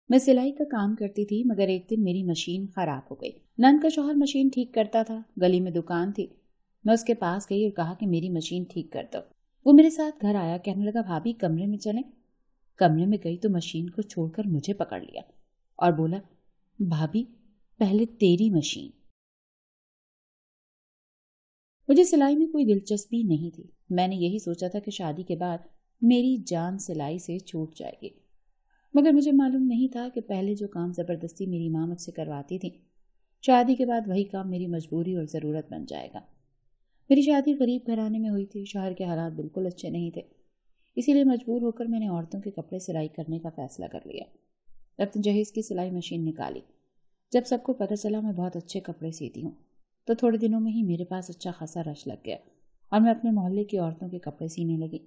میں سلائی کا کام کرتی تھی مگر ایک دن میری مشین خراب ہو گئی۔ نند کا شوہر مشین ٹھیک کرتا تھا، گلی میں دکان تھی۔ میں اس کے پاس گئی اور کہا کہ میری مشین ٹھیک کر دو۔ وہ میرے ساتھ گھر آیا، کہنے لگا بھابھی کمرے میں چلیں۔ کمرے میں گئی تو مشین کو چھوڑ کر مجھے پکڑ لیا اور بولا بھابھی پہلے تیری مشین۔ مجھے سلائی میں کوئی دلچسپی نہیں تھی۔ میں نے یہی سوچا تھا کہ شادی کے بعد میری جان سلائی سے چھوٹ جائے گی، مگر مجھے معلوم نہیں تھا کہ پہلے جو کام زبردستی میری ماں مجھ سے کرواتی تھی، شادی کے بعد وہی کام میری مجبوری اور ضرورت بن جائے گا۔ میری شادی غریب گھرانے میں ہوئی تھی، شوہر کے حالات بالکل اچھے نہیں تھے، اسی لیے مجبور ہو کر میں نے عورتوں کے کپڑے سلائی کرنے کا فیصلہ کر لیا۔ رفت جہیز کی سلائی مشین نکالی۔ جب سب کو پتہ چلا میں بہت اچھے کپڑے سیتی ہوں تو تھوڑے دنوں میں ہی میرے پاس اچھا خاصا رش لگ گیا اور میں اپنے محلے کی عورتوں کے کپڑے سینے لگی۔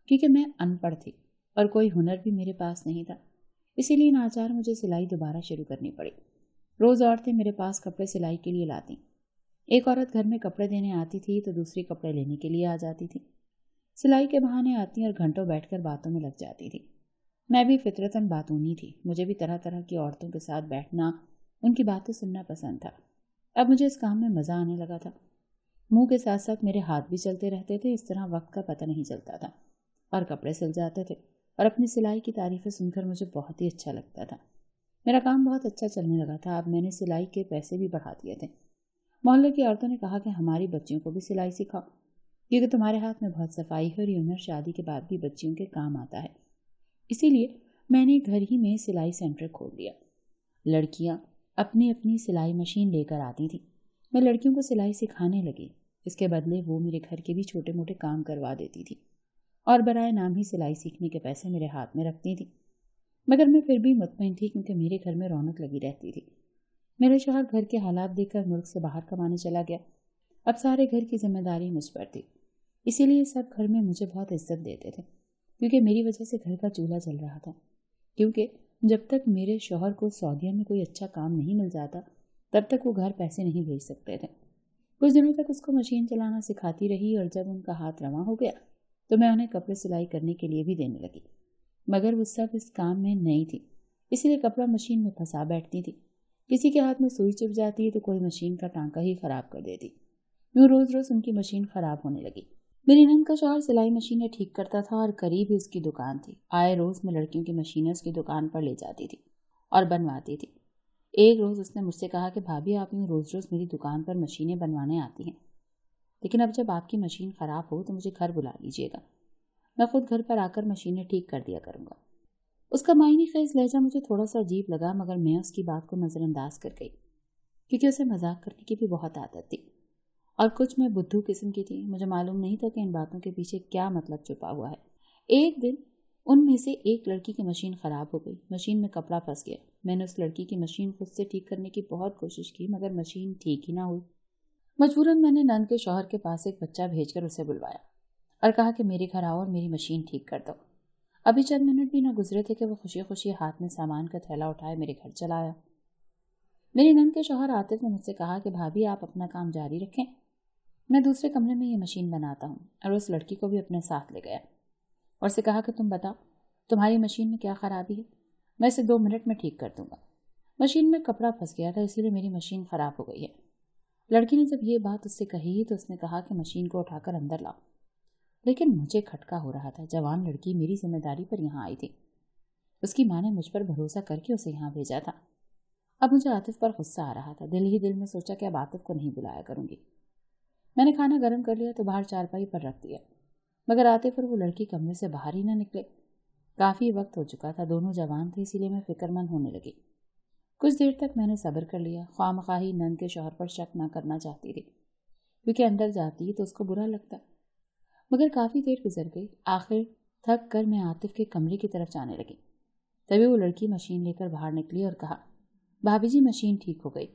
کیونکہ میں ان پڑھ تھی اور کوئی ہنر بھی میرے پاس نہیں تھا، اسی لیے ناچار مجھے سلائی دوبارہ شروع کرنی پڑی۔ روز عورتیں میرے پاس کپڑے سلائی کے لیے لاتی۔ ایک عورت گھر میں کپڑے دینے آتی تھی تو دوسری کپڑے لینے کے لیے آ جاتی تھی۔ سلائی کے بہانے آتی اور گھنٹوں بیٹھ کر باتوں میں لگ جاتی تھی۔ میں بھی فطرتاً باتونی تھی، مجھے بھی طرح طرح کی عورتوں کے ساتھ بیٹھنا، ان کی باتیں سننا پسند تھا۔ اب مجھے اس کام میں مزہ آنے لگا تھا۔ منہ کے ساتھ ساتھ میرے ہاتھ بھی چلتے رہتے تھے، اس طرح وقت کا پتہ نہیں چلتا تھا اور کپڑے سل جاتے تھے اور اپنی سلائی کی تعریفیں سن کر مجھے بہت ہی اچھا لگتا تھا۔ میرا کام بہت اچھا چلنے لگا تھا۔ اب میں نے سلائی کے پیسے بھی بڑھا دیے تھے۔ محلے کی عورتوں نے کہا کہ ہماری بچیوں کو بھی سلائی سکھاؤ، کیونکہ تمہارے ہاتھ میں بہت صفائی ہے اور یہ ہنر شادی کے بعد بھی بچیوں کے کام آتا ہے۔ اسی لیے میں نے گھر ہی میں سلائی سینٹر کھول دیا۔ لڑکیاں اپنی اپنی سلائی مشین لے کر آتی تھیں۔ میں لڑکیوں کو سلائی سکھانے لگی، اس کے بدلے وہ میرے گھر کے بھی چھوٹے موٹے کام کروا دیتی تھی اور برائے نام ہی سلائی سیکھنے کے پیسے میرے ہاتھ میں رکھتی تھی۔ مگر میں پھر بھی مطمئن تھی کیونکہ میرے گھر میں رونق لگی رہتی تھی۔ میرا شوہر گھر کے حالات دیکھ کر ملک سے باہر کمانے چلا گیا۔ اب سارے گھر کی ذمہ داری مجھ پر تھی، اسی لیے سب گھر میں مجھے بہت عزت دیتے تھے، کیونکہ میری وجہ سے گھر کا چولہا چل رہا تھا۔ کیونکہ جب تک میرے شوہر کو سعودیہ میں کوئی اچھا کام نہیں مل جاتا تب تک وہ گھر پیسے نہیں بھیج سکتے تھے۔ کچھ دنوں تک اس کو مشین چلانا سکھاتی رہی اور جب ان کا ہاتھ رواں ہو گیا تو میں انہیں کپڑے سلائی کرنے کے لیے بھی دینے لگی، مگر وہ سب اس کام میں نئی تھی، اسی لیے کپڑا مشین میں پھنسا بیٹھتی تھی۔ کسی کے ہاتھ میں سوئی چپ جاتی تو کوئی مشین کا ٹانکا ہی خراب کر دیتی۔ یوں روز روز ان کی مشین خراب ہونے لگی۔ میری نند کا شوہر سلائی مشینیں ٹھیک کرتا تھا اور قریب ہی اس کی دکان تھی۔ آئے روز میں لڑکیوں کی مشینیں اس کی دکان پر لے جاتی تھی اور بنواتی تھی۔ ایک روز اس نے مجھ سے کہا کہ بھابھی آپ یوں روز روز میری دکان پر مشینیں بنوانے آتی ہیں، لیکن اب جب آپ کی مشین خراب ہو تو مجھے گھر بلا لیجیے گا، میں خود گھر پر آ کر مشینیں ٹھیک کر دیا کروں گا۔ اس کا معنی خیز لہجہ مجھے تھوڑا سا عجیب لگا، مگر میں اس کی بات کو نظر انداز کر گئی، کیونکہ اسے مذاق کرنے کی بھی بہت عادت تھی اور کچھ میں بدھو قسم کی تھی۔ مجھے معلوم نہیں تھا کہ ان باتوں کے پیچھے کیا مطلب چھپا ہوا ہے۔ ایک دن ان میں سے ایک لڑکی کی مشین خراب ہو گئی، مشین میں کپڑا پھنس گیا۔ میں نے اس لڑکی کی مشین خود سے ٹھیک کرنے کی بہت کوشش کی مگر مشین ٹھیک ہی نہ ہوئی۔ مجبوراً میں نے نند کے شوہر کے پاس ایک بچہ بھیج کر اسے بلوایا اور کہا کہ میرے گھر آؤ اور میری مشین ٹھیک کر دو۔ ابھی چند منٹ بھی نہ گزرے تھے کہ وہ خوشی خوشی ہاتھ میں سامان کا تھیلا اٹھائے میرے گھر چلا آیا۔ میری نند کے شوہر عاطف نے مجھ سے کہا کہ بھابھی آپ اپنا کام جاری رکھیں، میں دوسرے کمرے میں یہ مشین بناتا ہوں، اور اس لڑکی کو بھی اپنے ساتھ لے گیا اور اسے کہا کہ تم بتاؤ تمہاری مشین میں کیا خرابی ہے، میں اسے 2 منٹ میں ٹھیک کر دوں گا۔ مشین میں کپڑا پھنس گیا تھا، اسی لیے میری مشین خراب ہو گئی ہے۔ لڑکی نے جب یہ بات اس سے کہی تو اس نے کہا کہ مشین کو اٹھا کر اندر لاؤ، لیکن مجھے کھٹکا ہو رہا تھا۔ جوان لڑکی میری ذمہ داری پر یہاں آئی تھی، اس کی ماں نے مجھ پر بھروسہ کر کے اسے یہاں بھیجا تھا۔ اب مجھے عاطف پر غصہ آ رہا تھا، دل ہی دل میں سوچا کہ اب عاطف کو نہیں بلایا کروں گی۔ میں نے کھانا گرم کر لیا تو باہر چارپائی پر رکھ دیا، مگر عاطف اور وہ لڑکی کمرے سے باہر ہی نہ نکلے۔ کافی وقت ہو چکا تھا، دونوں جوان تھے، اسی لیے میں فکر مند ہونے لگی۔ کچھ دیر تک میں نے صبر کر لیا، خواہ مخواہ ہی نند کے شوہر پر شک نہ کرنا چاہتی تھی، کیونکہ اندر جاتی تو اس کو برا لگتا۔ مگر کافی دیر گزر گئی، آخر تھک کر میں عاطف کے کمرے کی طرف جانے لگی۔ تبھی وہ لڑکی مشین لے کر باہر نکلی اور کہا بھابھی جی مشین ٹھیک ہو گئی۔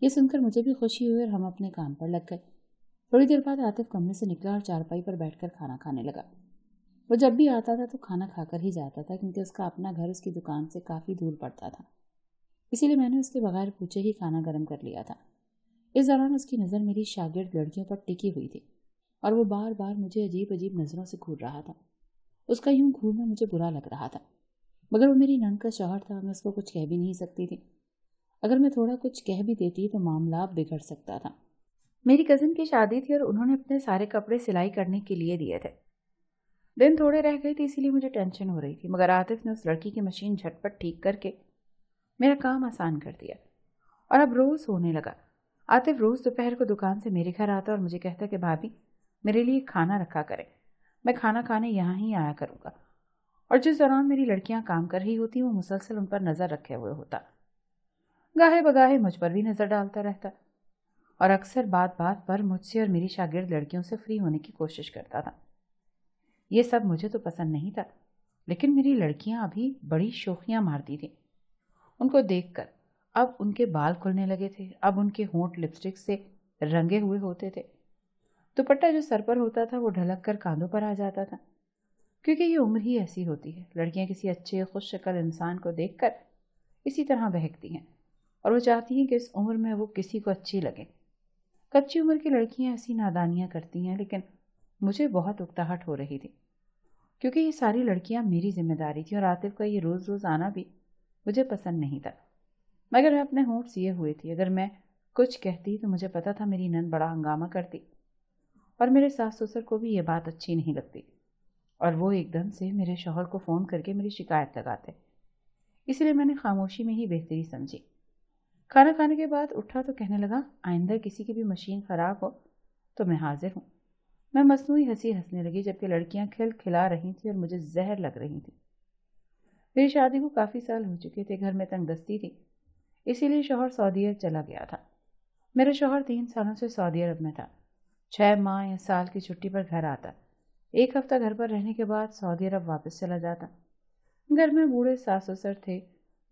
یہ سن کر مجھے بھی خوشی ہوئی اور ہم اپنے کام پر لگ گئے۔ تھوڑی دیر بعد عاطف کمرے سے نکلا اور چارپائی پر بیٹھ کر کھانا کھانے لگا۔ وہ جب بھی آتا تھا تو کھانا کھا کر ہی جاتا تھا، کیونکہ اس کا اپنا گھر اس کی دکان سے کافی دور پڑتا تھا، اسی لیے میں نے اس کے بغیر پوچھے ہی کھانا گرم کر لیا تھا۔ اس دوران اس کی نظر میری شاگرد لڑکیوں پر ٹکی ہوئی تھی اور وہ بار بار مجھے عجیب عجیب نظروں سے گھور رہا تھا۔ اس کا یوں گھورنا مجھے برا لگ رہا تھا۔ مگر وہ میری نند کا شوہر تھا، میں اس کو کچھ کہہ بھی نہیں سکتی تھی۔ اگر میں تھوڑا کچھ کہہ بھی دیتی تو معاملہ بگڑ سکتا تھا۔ میری کزن کی شادی تھی اور انہوں نے اپنے سارے کپڑے سلائی کرنے کے لیے دیے تھے۔ دن تھوڑے رہ گئے تھے، اسی لیے مجھے ٹینشن ہو رہی تھی، مگر عاطف نے اس لڑکی کی مشین جھٹ پٹ ٹھیک کر کے میرا کام آسان کر دیا اور اب روز ہونے لگا۔ عاطف روز دوپہر کو دکان سے میرے گھر آتا اور مجھے کہتا کہ بھابھی میرے لیے کھانا رکھا کریں، میں کھانا کھانے یہاں ہی آیا کروں گا، اور جس دوران میری لڑکیاں کام کر رہی ہوتی وہ مسلسل ان پر نظر رکھے ہوئے ہوتا، گاہے بگاہے مجھ پر بھی نظر ڈالتا رہتا اور اکثر بات بات پر مجھ سے اور میری شاگرد لڑکیوں سے فری ہونے کی کوشش کرتا تھا۔ یہ سب مجھے تو پسند نہیں تھا، لیکن میری لڑکیاں ابھی بڑی شوخیاں مارتی تھیں۔ ان کو دیکھ کر اب ان کے بال کھلنے لگے تھے، اب ان کے ہونٹ لپسٹک سے رنگے ہوئے ہوتے تھے، دوپٹہ جو سر پر ہوتا تھا وہ ڈھلک کر کاندھوں پر آ جاتا تھا، کیونکہ یہ عمر ہی ایسی ہوتی ہے، لڑکیاں کسی اچھے خوش شکل انسان کو دیکھ کر اسی طرح بہکتی ہیں اور وہ چاہتی ہیں کہ اس عمر میں وہ کسی کو اچھی لگے۔ کچی عمر کی لڑکیاں ایسی نادانیاں کرتی ہیں، لیکن مجھے بہت اکتاہٹ ہو رہی تھی، کیونکہ یہ ساری لڑکیاں میری ذمہ داری تھی اور عاطف کا یہ روز روز آنا بھی مجھے پسند نہیں تھا، مگر میں اپنے ہونٹ سیے ہوئے تھی۔ اگر میں کچھ کہتی تو مجھے پتا تھا میری نند بڑا ہنگامہ کرتی اور میرے ساس سسر کو بھی یہ بات اچھی نہیں لگتی اور وہ ایک دم سے میرے شوہر کو فون کر کے میری شکایت لگاتے، اس لیے میں نے خاموشی میں ہی بہتری سمجھی۔ کھانا کھانے کے بعد اٹھا تو کہنے لگا آئندہ کسی کی بھی مشین خراب ہو تو میں حاضر ہوں۔ میں مصنوعی ہنسی ہنسنے لگی، جبکہ لڑکیاں کھل کھلا رہی تھیں اور مجھے زہر لگ رہی تھی۔ میری شادی کو کافی سال ہو چکے تھے، گھر میں تنگ دستی تھی، اسی لیے شوہر سعودی عرب چلا گیا تھا۔ میرا شوہر 3 سالوں سے سعودی عرب میں تھا، 6 ماہ یا سال کی چھٹی پر گھر آتا، 1 ہفتہ گھر پر رہنے کے بعد سعودی عرب واپس چلا جاتا۔ گھر میں بوڑھے ساس سسر تھے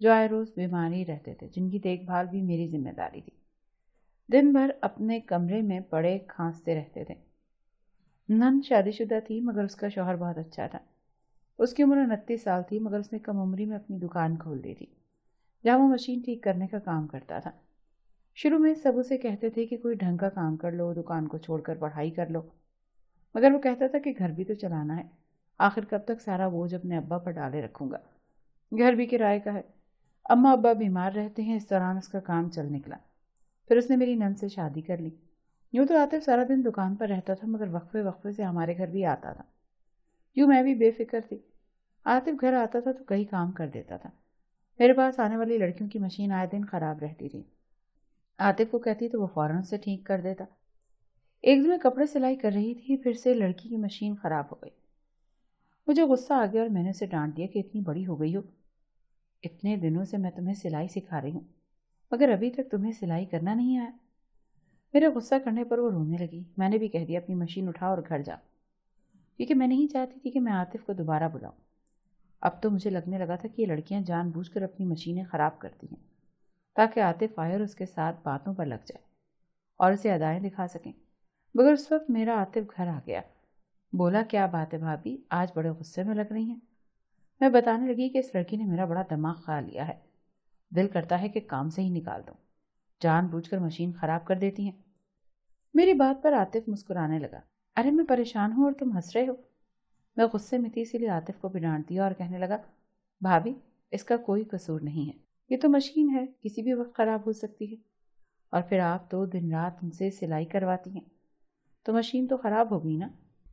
جو آئے روز بیماری رہتے تھے، جن کی دیکھ بھال بھی میری ذمہ داری تھی۔ دن بھر اپنے کمرے میں پڑے کھانستے رہتے تھے۔ نند شادی شدہ تھی، مگر اس کا شوہر بہت اچھا تھا۔ اس کی عمر 29 سال تھی، مگر اس نے کم عمری میں اپنی دکان کھول دی تھی، جہاں وہ مشین ٹھیک کرنے کا کام کرتا تھا۔ شروع میں سب اسے کہتے تھے کہ کوئی ڈھنگ کا کام کر لو، دکان کو چھوڑ کر پڑھائی کر لو، مگر وہ کہتا تھا کہ گھر بھی تو چلانا ہے، آخر کب تک سارا بوجھ اپنے ابا پر ڈالے رکھوں گا، گھر بھی کرائے کا ہے، اماں ابا بیمار رہتے ہیں۔ اس دوران اس کا کام چل نکلا۔ پھر اس نے میری نند سے شادی کر لی۔ یوں تو عاطف سارا دن دکان پر رہتا تھا، مگر وقفے وقفے سے ہمارے گھر بھی آتا تھا۔ یوں میں بھی بے فکر تھی، عاطف گھر آتا تھا تو کئی کام کر دیتا تھا۔ میرے پاس آنے والی لڑکیوں کی مشین آئے دن خراب رہتی تھی، عاطف کو کہتی تو وہ فوراً سے ٹھیک کر دیتا۔ ایک دن میں کپڑے سلائی کر رہی تھی، پھر سے لڑکی کی مشین خراب ہو گئی۔ مجھے غصہ آ گیا اور میں نے اسے ڈانٹ دیا کہ اتنی بڑی ہو گئی ہو، اتنے دنوں سے میں تمہیں سلائی سکھا رہی ہوں، مگر ابھی تک تمہیں سلائی کرنا نہیں آیا۔ میرے غصہ کرنے پر وہ رونے لگی۔ میں نے بھی کہہ دیا اپنی مشین اٹھا اور گھر جا، کیونکہ میں نہیں چاہتی تھی کہ میں عاطف کو دوبارہ بلاؤں۔ اب تو مجھے لگنے لگا تھا کہ یہ لڑکیاں جان بوجھ کر اپنی مشینیں خراب کرتی ہیں تاکہ عاطف آئے اور اس کے ساتھ باتوں پر لگ جائے اور اسے ادائیں دکھا سکیں۔ مگر اس وقت میرا عاطف گھر آ گیا۔ بولا کیا بات ہے بھابھی، آج بڑے غصے میں لگ رہی ہیں؟ میں بتانے لگی کہ اس لڑکی نے میرا بڑا دماغ کھا لیا ہے، دل کرتا ہے کہ کام سے ہی نکال دوں، جان بوجھ کر مشین خراب کر دیتی ہیں۔ میری بات پر عاطف مسکرانے لگا۔ ارے میں پریشان ہوں اور تم ہنس رہے ہو۔ میں غصے میں تھی، اسی لیے عاطف کو بھی ڈانٹ دیا اور کہنے لگا بھابھی اس کا کوئی قصور نہیں ہے، یہ تو مشین ہے، کسی بھی وقت خراب ہو سکتی ہے، اور پھر آپ تو دن رات ان سے سلائی کرواتی ہیں تو مشین تو خراب ہوگی نا۔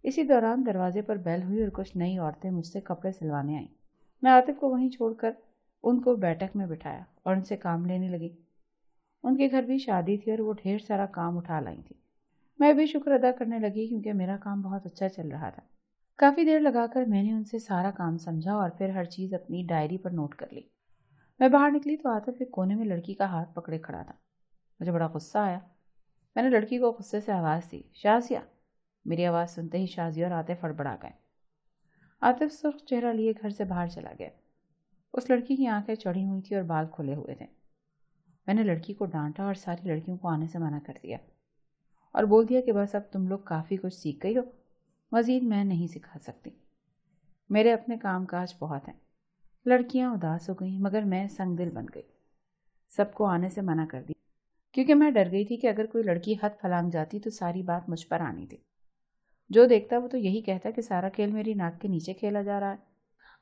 اسی دوران دروازے پر بیل ہوئی اور کچھ نئی عورتیں مجھ سے کپڑے سلوانے آئیں۔ میں عاطف کو وہیں چھوڑ کر ان کو بیٹھک میں بٹھایا اور ان سے کام لینے لگی۔ ان کے گھر بھی شادی تھی اور وہ ڈھیر سارا کام اٹھا لائی تھی۔ میں بھی شکر ادا کرنے لگی کیونکہ میرا کام بہت اچھا چل رہا تھا۔ کافی دیر لگا کر میں نے ان سے سارا کام سمجھا اور پھر ہر چیز اپنی ڈائری پر نوٹ کر لی۔ میں باہر نکلی تو عاطف ایک کونے میں لڑکی کا ہاتھ پکڑے کھڑا تھا۔ مجھے بڑا غصہ آیا۔ میں نے لڑکی کو غصے سے آواز دی، شازیہ۔ میری آواز سنتے ہی شازیہ اور عاطف ہڑبڑا گئے۔ عاطف سرخ چہرہ لیے گھر سے باہر چلا گیا۔ اس لڑکی کی آنکھیں چڑھی ہوئی تھی اور بال کھلے ہوئے تھے۔ میں نے لڑکی کو ڈانٹا اور ساری لڑکیوں کو آنے سے منع کر دیا اور بول دیا کہ بس اب تم لوگ کافی کچھ سیکھ گئی ہو، مزید میں نہیں سکھا سکتی، میرے اپنے کام کاج بہت ہیں۔ لڑکیاں اداس ہو گئیں، مگر میں سنگ دل بن گئی، سب کو آنے سے منع کر دی، کیونکہ میں ڈر گئی تھی کہ اگر کوئی لڑکی حد پھلانگ جاتی تو ساری بات مجھ پر آنی تھی۔ جو دیکھتا وہ تو یہی کہتا کہ سارا کھیل میری ناک کے نیچے کھیلا جا رہا ہے۔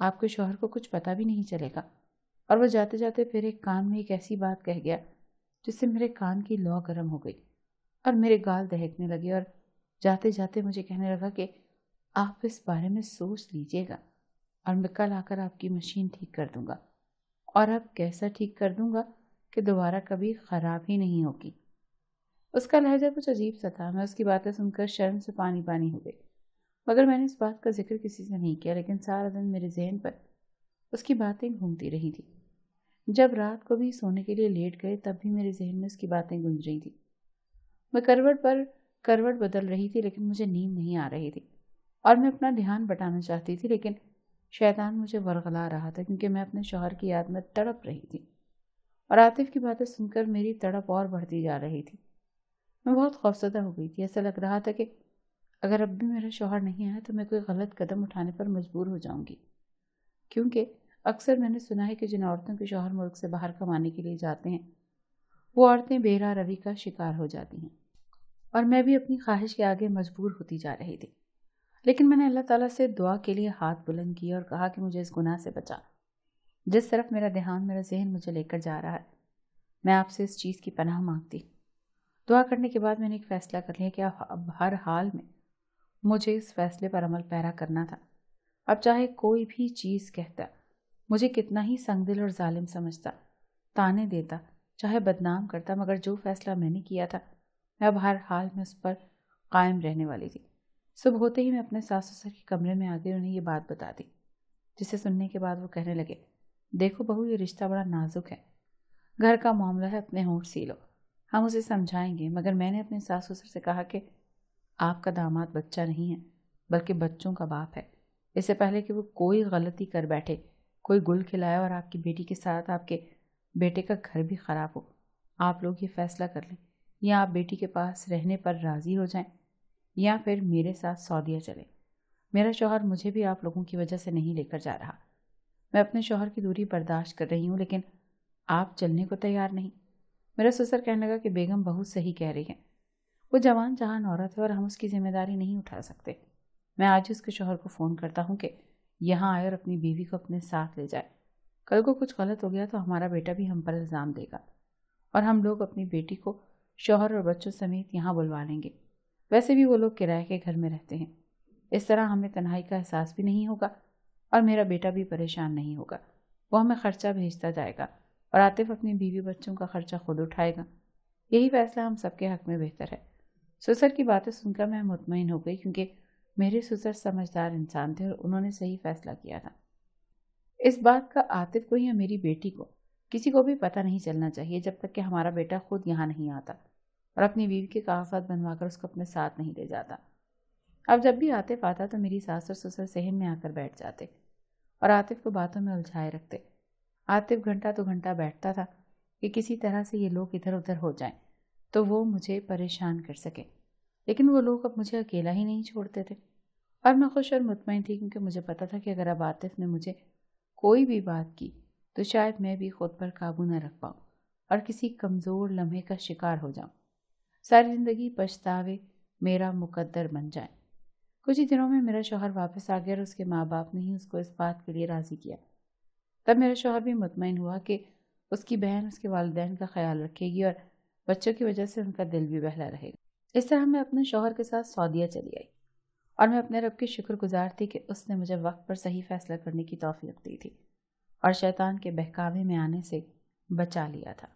آپ کے شوہر کو کچھ پتہ بھی نہیں چلے گا۔ اور وہ جاتے جاتے پھر ایک کان میں ایک ایسی بات کہہ گیا جس سے میرے کان کی لو گرم ہو گئی اور میرے گال دہکنے لگے، اور جاتے جاتے مجھے کہنے لگا کہ آپ اس بارے میں سوچ لیجئے گا اور میں کل آ کر آپ کی مشین ٹھیک کر دوں گا، اور اب کیسا ٹھیک کر دوں گا کہ دوبارہ کبھی خراب ہی نہیں ہوگی۔ اس کا لہجہ کچھ عجیب سا تھا۔ میں اس کی باتیں سن کر شرم سے پانی پانی ہو گئی، مگر میں نے اس بات کا ذکر کسی سے نہیں کیا، لیکن سارا دن میرے ذہن پر اس کی باتیں گھومتی رہی تھی۔ جب رات کو بھی سونے کے لیے لیٹ گئے تب بھی میرے ذہن میں اس کی باتیں گونج رہی تھی۔ میں کروٹ پر کروٹ بدل رہی تھی لیکن مجھے نیند نہیں آ رہی تھی، اور میں اپنا دھیان بٹانا چاہتی تھی لیکن شیطان مجھے ورغلا رہا تھا، کیونکہ میں اپنے شوہر کی یاد میں تڑپ رہی تھی اور عاطف کی باتیں سن کر میری تڑپ اور بڑھتی جا رہی تھی۔ میں بہت خوفزدہ ہو گئی تھی۔ ایسا لگ رہا تھا کہ اگر اب بھی میرا شوہر نہیں آیا تو میں کوئی غلط قدم اٹھانے پر مجبور ہو جاؤں گی، کیونکہ اکثر میں نے سنا ہے کہ جن عورتوں کے شوہر ملک سے باہر کمانے کے لیے جاتے ہیں وہ عورتیں بے راہ روی کا شکار ہو جاتی ہیں، اور میں بھی اپنی خواہش کے آگے مجبور ہوتی جا رہی تھی۔ لیکن میں نے اللہ تعالیٰ سے دعا کے لیے ہاتھ بلند کیا اور کہا کہ مجھے اس گناہ سے بچا جس طرف میرا دھیان، میرا ذہن مجھے لے کر جا رہا ہے۔ میں آپ سے اس چیز کی پناہ مانگتی۔ دعا کرنے کے بعد میں نے ایک فیصلہ کر لیا کہ اب ہر حال میں مجھے اس فیصلے پر عمل پیرا کرنا تھا۔ اب چاہے کوئی بھی چیز کہتا، مجھے کتنا ہی سنگ دل اور ظالم سمجھتا، تانے دیتا، چاہے بدنام کرتا، مگر جو فیصلہ میں نے کیا تھا میں اب ہر حال میں اس پر قائم رہنے والی تھی۔ صبح ہوتے ہی میں اپنے ساس سسر کے کمرے میں آ گئی، انہیں یہ بات بتا دی، جسے سننے کے بعد وہ کہنے لگے، دیکھو بہو، یہ رشتہ بڑا نازک ہے، گھر کا معاملہ ہے، اپنے ہونٹ سی لو، ہم اسے سمجھائیں گے۔ مگر میں نے اپنے ساس سسر سے کہا کہ آپ کا داماد بچہ نہیں ہے بلکہ بچوں کا باپ ہے۔ اس سے پہلے کہ وہ کوئی غلطی کر بیٹھے، کوئی گل کھلائے اور آپ کی بیٹی کے ساتھ آپ کے بیٹے کا گھر بھی خراب ہو، آپ لوگ یہ فیصلہ کر لیں، یا آپ بیٹی کے پاس رہنے پر راضی ہو جائیں یا پھر میرے ساتھ سعودیہ چلیں۔ میرا شوہر مجھے بھی آپ لوگوں کی وجہ سے نہیں لے کر جا رہا۔ میں اپنے شوہر کی دوری برداشت کر رہی ہوں لیکن آپ چلنے کو تیار نہیں۔ میرا سسر کہنے لگا کہ بیگم بہت صحیح کہہ رہی ہے، وہ جوان جہان عورت ہے اور ہم اس کی ذمہ داری نہیں اٹھا سکتے۔ میں آج اس کے شوہر کو فون کرتا ہوں کہ یہاں آئے اور اپنی بیوی کو اپنے ساتھ لے جائے۔ کل کو کچھ غلط ہو گیا تو ہمارا بیٹا بھی ہم پر الزام دے گا، اور ہم لوگ اپنی بیٹی کو شوہر اور بچوں سمیت یہاں بلوا لیں گے۔ ویسے بھی وہ لوگ کرائے کے گھر میں رہتے ہیں، اس طرح ہمیں تنہائی کا احساس بھی نہیں ہوگا اور میرا بیٹا بھی پریشان نہیں ہوگا۔ وہ ہمیں خرچہ بھیجتا جائے گا اور عاطف اپنی بیوی بچوں کا خرچہ خود اٹھائے گا۔ یہی فیصلہ ہم سب کے حق میں بہتر ہے۔ سسر کی باتیں سن کر میں مطمئن ہو گئی، کیونکہ میرے سسر سمجھدار انسان تھے اور انہوں نے صحیح فیصلہ کیا تھا۔ اس بات کا عاطف کو یا میری بیٹی کو کسی کو بھی پتہ نہیں چلنا چاہیے جب تک کہ ہمارا بیٹا خود یہاں نہیں آتا اور اپنی بیوی کے کاغذات بنوا کر اس کو اپنے ساتھ نہیں لے جاتا۔ اب جب بھی عاطف آتا تو میری ساس اور سسر صحن میں آ کر بیٹھ جاتے اور عاطف کو باتوں میں الجھائے رکھتے۔ عاطف گھنٹہ تو گھنٹہ بیٹھتا تھا کہ کسی طرح سے یہ لوگ ادھر ادھر ہو جائیں تو وہ مجھے پریشان کر سکے، لیکن وہ لوگ اب مجھے اکیلا ہی نہیں چھوڑتے تھے، اور میں خوش اور مطمئن تھی کیونکہ مجھے پتا تھا کہ اگر اب عاطف نے مجھے کوئی بھی بات کی تو شاید میں بھی خود پر قابو نہ رکھ پاؤں اور کسی کمزور لمحے کا شکار ہو جاؤں، ساری زندگی پچھتاوے میرا مقدر بن جائیں۔ کچھ ہی دنوں میں میرا شوہر واپس آ گیا اور اس کے ماں باپ نے ہی اس کو اس بات کے لیے راضی کیا۔ تب میرا شوہر بھی مطمئن ہوا کہ اس کی بہن اس کے والدین کا خیال رکھے گی اور بچوں کی وجہ سے ان کا دل بھی بہلا رہے گا۔ اس طرح میں اپنے شوہر کے ساتھ سعودیہ چلی آئی، اور میں اپنے رب کی شکر گزار تھی کہ اس نے مجھے وقت پر صحیح فیصلہ کرنے کی توفیق دی تھی اور شیطان کے بہکاوے میں آنے سے بچا لیا تھا۔